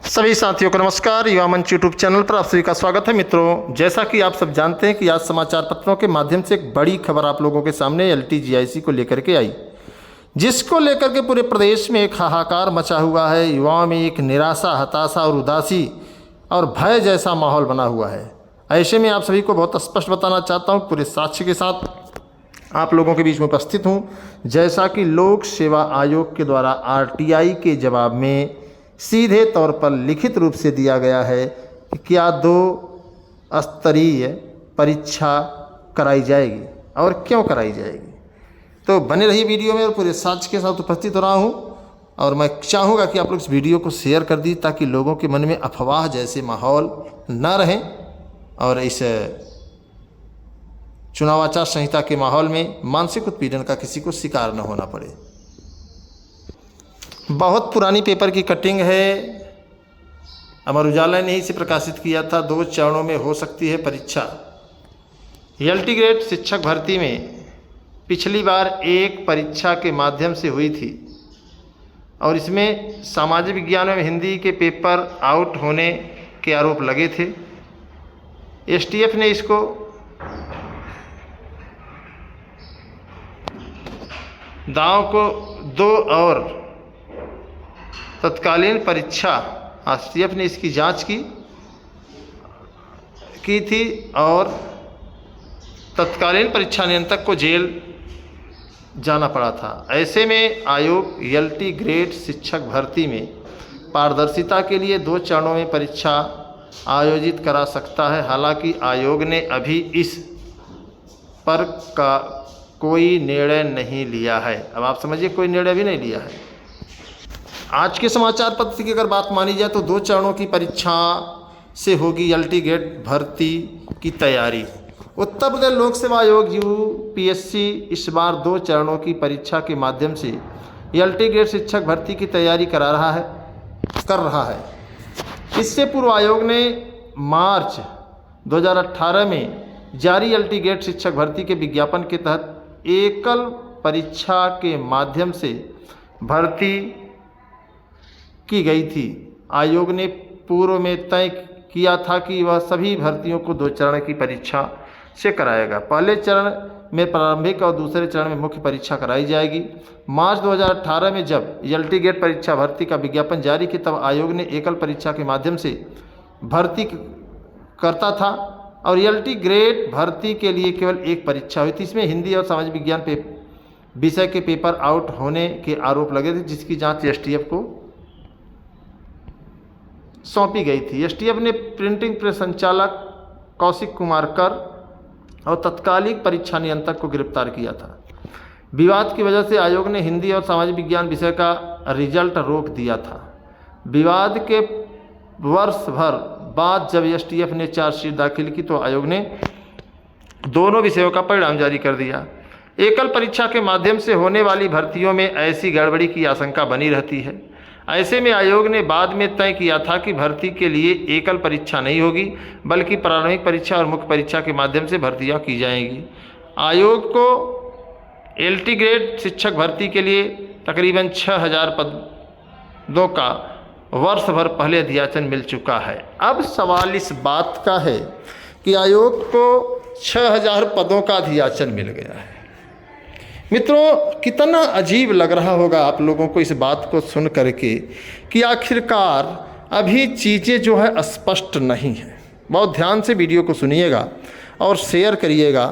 सभी साथियों को नमस्कार। युवा मंच यूट्यूब चैनल पर आप सभी का स्वागत है। मित्रों, जैसा कि आप सब जानते हैं कि आज समाचार पत्रों के माध्यम से एक बड़ी खबर आप लोगों के सामने LTGIC को लेकर के आई, जिसको लेकर के पूरे प्रदेश में एक हाहाकार मचा हुआ है। युवाओं में एक निराशा, हताशा और उदासी और भय जैसा माहौल बना हुआ है। ऐसे में आप सभी को बहुत स्पष्ट बताना चाहता हूँ, पूरे साक्ष्य के साथ आप लोगों के बीच में उपस्थित हूँ। जैसा कि लोक सेवा आयोग के द्वारा RTI के जवाब में सीधे तौर पर लिखित रूप से दिया गया है कि क्या 2 स्तरीय परीक्षा कराई जाएगी और क्यों कराई जाएगी। तो बने रहिए वीडियो में और पूरे साक्ष्य के साथ उपस्थित हो रहा हूँ। और मैं चाहूँगा कि आप लोग इस वीडियो को शेयर कर दी ताकि लोगों के मन में अफवाह जैसे माहौल न रहें और इस चुनाव आचार संहिता के माहौल में मानसिक उत्पीड़न का किसी को शिकार न होना पड़े। बहुत पुरानी पेपर की कटिंग है। अमर उजाला ने इसे प्रकाशित किया था। 2 चरणों में हो सकती है परीक्षा। LT ग्रेड शिक्षक भर्ती में पिछली बार एक परीक्षा के माध्यम से हुई थी और इसमें सामाजिक विज्ञान में हिंदी के पेपर आउट होने के आरोप लगे थे। STF ने इसको दांव को 2 और तत्कालीन परीक्षा STF ने इसकी जांच की थी और तत्कालीन परीक्षा नियंत्रक को जेल जाना पड़ा था। ऐसे में आयोग LT ग्रेड शिक्षक भर्ती में पारदर्शिता के लिए 2 चरणों में परीक्षा आयोजित करा सकता है। हालांकि आयोग ने अभी इस पर का कोई निर्णय नहीं लिया है। अब आप समझिए, कोई निर्णय भी नहीं लिया है। आज के समाचार पत्र की अगर बात मानी जाए तो 2 चरणों की परीक्षा से होगी LT ग्रेड भर्ती की तैयारी। उत्तर प्रदेश लोक सेवा आयोग UPSC इस बार 2 चरणों की परीक्षा के माध्यम से LT ग्रेड शिक्षक भर्ती की तैयारी कर रहा है। इससे पूर्व आयोग ने मार्च 2018 में जारी LT ग्रेड शिक्षक भर्ती के विज्ञापन के तहत एकल परीक्षा के माध्यम से भर्ती की गई थी। आयोग ने पूर्व में तय किया था कि वह सभी भर्तियों को 2 चरण की परीक्षा से कराएगा। पहले चरण में प्रारंभिक और दूसरे चरण में मुख्य परीक्षा कराई जाएगी। मार्च 2018 में जब LT ग्रेड परीक्षा भर्ती का विज्ञापन जारी किया तब आयोग ने एकल परीक्षा के माध्यम से भर्ती करता था और LT ग्रेड भर्ती के लिए केवल एक परीक्षा हुई थी। इसमें हिंदी और सामाजिक विज्ञान विषय के पेपर आउट होने के आरोप लगे थे, जिसकी जाँच STF को सौंपी गई थी। STF ने प्रिंटिंग प्रेस संचालक कौशिक कुमार कर और तत्कालीन परीक्षा नियंत्रक को गिरफ्तार किया था। विवाद की वजह से आयोग ने हिंदी और सामाजिक विज्ञान विषय का रिजल्ट रोक दिया था। विवाद के वर्ष भर बाद जब STF ने चार्जशीट दाखिल की तो आयोग ने दोनों विषयों का परिणाम जारी कर दिया। एकल परीक्षा के माध्यम से होने वाली भर्तियों में ऐसी गड़बड़ी की आशंका बनी रहती है। ऐसे में आयोग ने बाद में तय किया था कि भर्ती के लिए एकल परीक्षा नहीं होगी, बल्कि प्रारंभिक परीक्षा और मुख्य परीक्षा के माध्यम से भर्तियां की जाएंगी। आयोग को LT ग्रेड शिक्षक भर्ती के लिए तकरीबन 6000 पदों का वर्ष भर पहले अध्याचन मिल चुका है। अब सवाल इस बात का है कि आयोग को 6000 पदों का अध्याचन मिल गया है। मित्रों, कितना अजीब लग रहा होगा आप लोगों को इस बात को सुन करके कि आखिरकार अभी चीज़ें जो है स्पष्ट नहीं हैं। बहुत ध्यान से वीडियो को सुनिएगा और शेयर करिएगा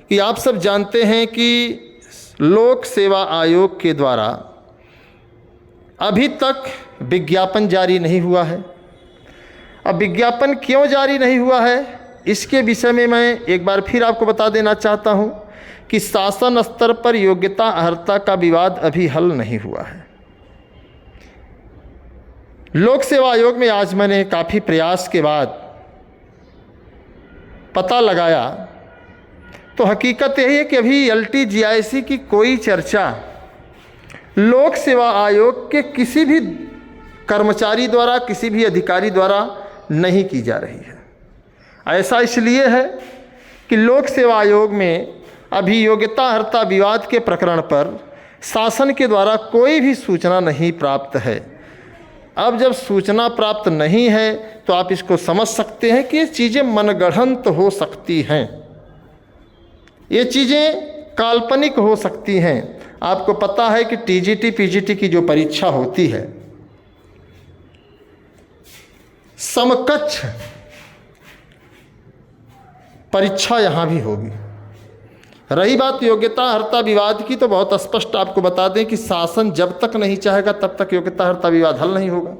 कि आप सब जानते हैं कि लोक सेवा आयोग के द्वारा अभी तक विज्ञापन जारी नहीं हुआ है। अब विज्ञापन क्यों जारी नहीं हुआ है, इसके विषय में मैं एक बार फिर आपको बता देना चाहता हूँ कि शासन स्तर पर योग्यता अर्हता का विवाद अभी हल नहीं हुआ है। लोक सेवा आयोग में आज मैंने काफ़ी प्रयास के बाद पता लगाया तो हकीकत यही है कि अभी LTGIC की कोई चर्चा लोक सेवा आयोग के किसी भी कर्मचारी द्वारा, किसी भी अधिकारी द्वारा नहीं की जा रही है। ऐसा इसलिए है कि लोक सेवा आयोग में अभी योग्यता अर्हता विवाद के प्रकरण पर शासन के द्वारा कोई भी सूचना नहीं प्राप्त है। अब जब सूचना प्राप्त नहीं है तो आप इसको समझ सकते हैं कि ये चीज़ें मनगढ़ंत हो सकती हैं, ये चीज़ें काल्पनिक हो सकती हैं। आपको पता है कि टीजीटी पीजीटी की जो परीक्षा होती है, समकक्ष परीक्षा यहाँ भी होगी। रही बात योग्यतार्हता विवाद की, तो बहुत स्पष्ट आपको बता दें कि शासन जब तक नहीं चाहेगा तब तक योग्यतार्हता विवाद हल नहीं होगा।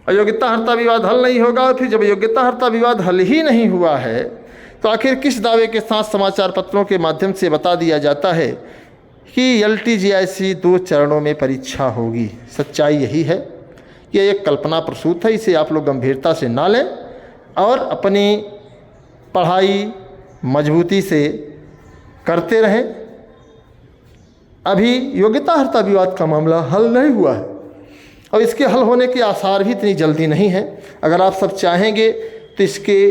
और योग्यतार्हता विवाद हल नहीं होगा, और फिर जब योग्यतार्हता विवाद हल ही नहीं हुआ है तो आखिर किस दावे के साथ समाचार पत्रों के माध्यम से बता दिया जाता है कि LTGIC 2 चरणों में परीक्षा होगी। सच्चाई यही है, ये एक कल्पना प्रसूत है, इसे आप लोग गंभीरता से ना लें और अपनी पढ़ाई मजबूती से करते रहें। अभी योग्यतार्हता विवाद का मामला हल नहीं हुआ है और इसके हल होने के आसार भी इतनी जल्दी नहीं है। अगर आप सब चाहेंगे तो इसके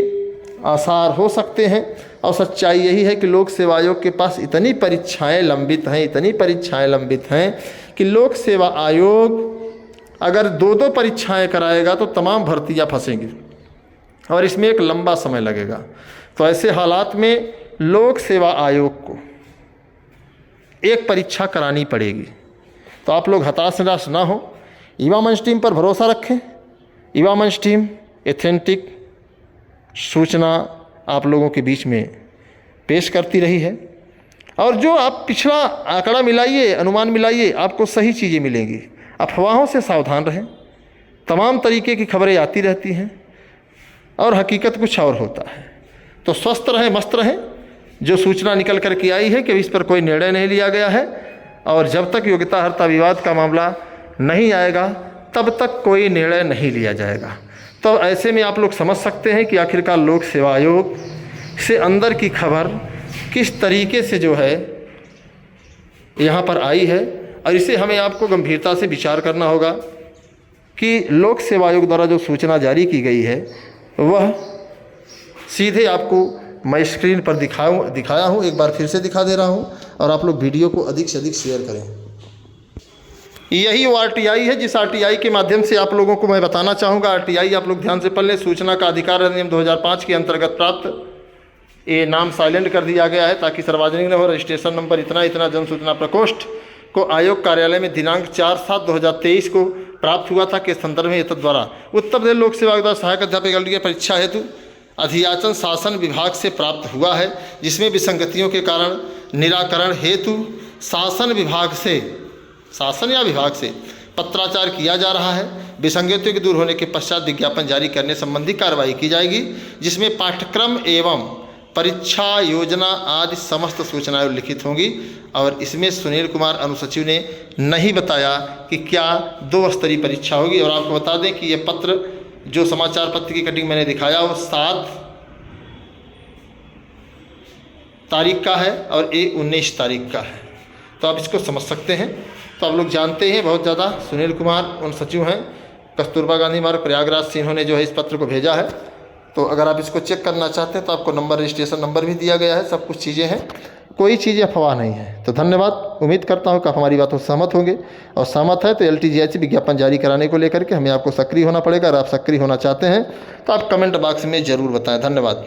आसार हो सकते हैं। और सच्चाई यही है कि लोक सेवा आयोग के पास इतनी परीक्षाएं लंबित हैं कि लोक सेवा आयोग अगर 2-2 परीक्षाएं कराएगा तो तमाम भर्तियां फंसेंगी और इसमें एक लंबा समय लगेगा। तो ऐसे हालात में लोक सेवा आयोग को एक परीक्षा करानी पड़ेगी। तो आप लोग हताश निराश ना हो, युवा मंच टीम पर भरोसा रखें। युवा मंच टीम एथेंटिक सूचना आप लोगों के बीच में पेश करती रही है और जो आप पिछला आंकड़ा मिलाइए, अनुमान मिलाइए, आपको सही चीज़ें मिलेंगी। अफवाहों से सावधान रहें, तमाम तरीके की खबरें आती रहती हैं और हकीकत कुछ और होता है। तो स्वस्थ रहें, मस्त रहें। जो सूचना निकल कर के आई है कि इस पर कोई निर्णय नहीं लिया गया है और जब तक योग्यतार्हता विवाद का मामला नहीं आएगा तब तक कोई निर्णय नहीं लिया जाएगा। तो ऐसे में आप लोग समझ सकते हैं कि आखिरकार लोक सेवा आयोग से अंदर की खबर किस तरीके से जो है यहाँ पर आई है और इसे हमें आपको गंभीरता से विचार करना होगा कि लोक सेवा आयोग द्वारा जो सूचना जारी की गई है वह सीधे आपको मैं स्क्रीन पर दिखाया हूँ, एक बार फिर से दिखा दे रहा हूँ और आप लोग वीडियो को अधिक से अधिक शेयर करें। यही वो RTI है जिस RTI के माध्यम से आप लोगों को मैं बताना चाहूँगा। RTI आप लोग ध्यान से पढ़ लें। सूचना का अधिकार अधिनियम 2005 के अंतर्गत प्राप्त, ये नाम साइलेंट कर दिया गया है ताकि सार्वजनिक न हो। रजिस्ट्रेशन नंबर इतना इतना जन सूचना प्रकोष्ठ को आयोग कार्यालय में दिनांक 4/7/2023 को प्राप्त हुआ था के संदर्भ में एतद द्वारा उत्तर प्रदेश लोक सेवा आयोग द्वारा सहायक अध्यापक की परीक्षा हेतु अधियाचन शासन विभाग से प्राप्त हुआ है, जिसमें विसंगतियों के कारण निराकरण हेतु शासन या विभाग से पत्राचार किया जा रहा है। विसंगतियों के दूर होने के पश्चात विज्ञापन जारी करने संबंधी कार्रवाई की जाएगी, जिसमें पाठ्यक्रम एवं परीक्षा योजना आदि समस्त सूचनाएं उल्लिखित होंगी। और इसमें सुनील कुमार अनुसचिव ने नहीं बताया कि क्या 2 स्तरीय परीक्षा होगी। और आपको बता दें कि यह पत्र जो समाचार पत्र की कटिंग मैंने दिखाया वो 7 तारीख का है और ये 19 तारीख का है। तो आप इसको समझ सकते हैं। तो आप लोग जानते हैं बहुत ज़्यादा सुनील कुमार उन सचिव हैं कस्तूरबा गांधी मार्ग प्रयागराज से, इन्होंने जो है इस पत्र को भेजा है। तो अगर आप इसको चेक करना चाहते हैं तो आपको नंबर, रजिस्ट्रेशन नंबर भी दिया गया है, सब कुछ चीज़ें हैं, कोई चीज़ें अफवाह नहीं है। तो धन्यवाद। उम्मीद करता हूँ कि आप हमारी बातों से सहमत होंगे और सहमत है तो LTGIC विज्ञापन जारी कराने को लेकर के हमें आपको सक्रिय होना पड़ेगा। अगर आप सक्रिय होना चाहते हैं तो आप कमेंट बॉक्स में ज़रूर बताएं। धन्यवाद।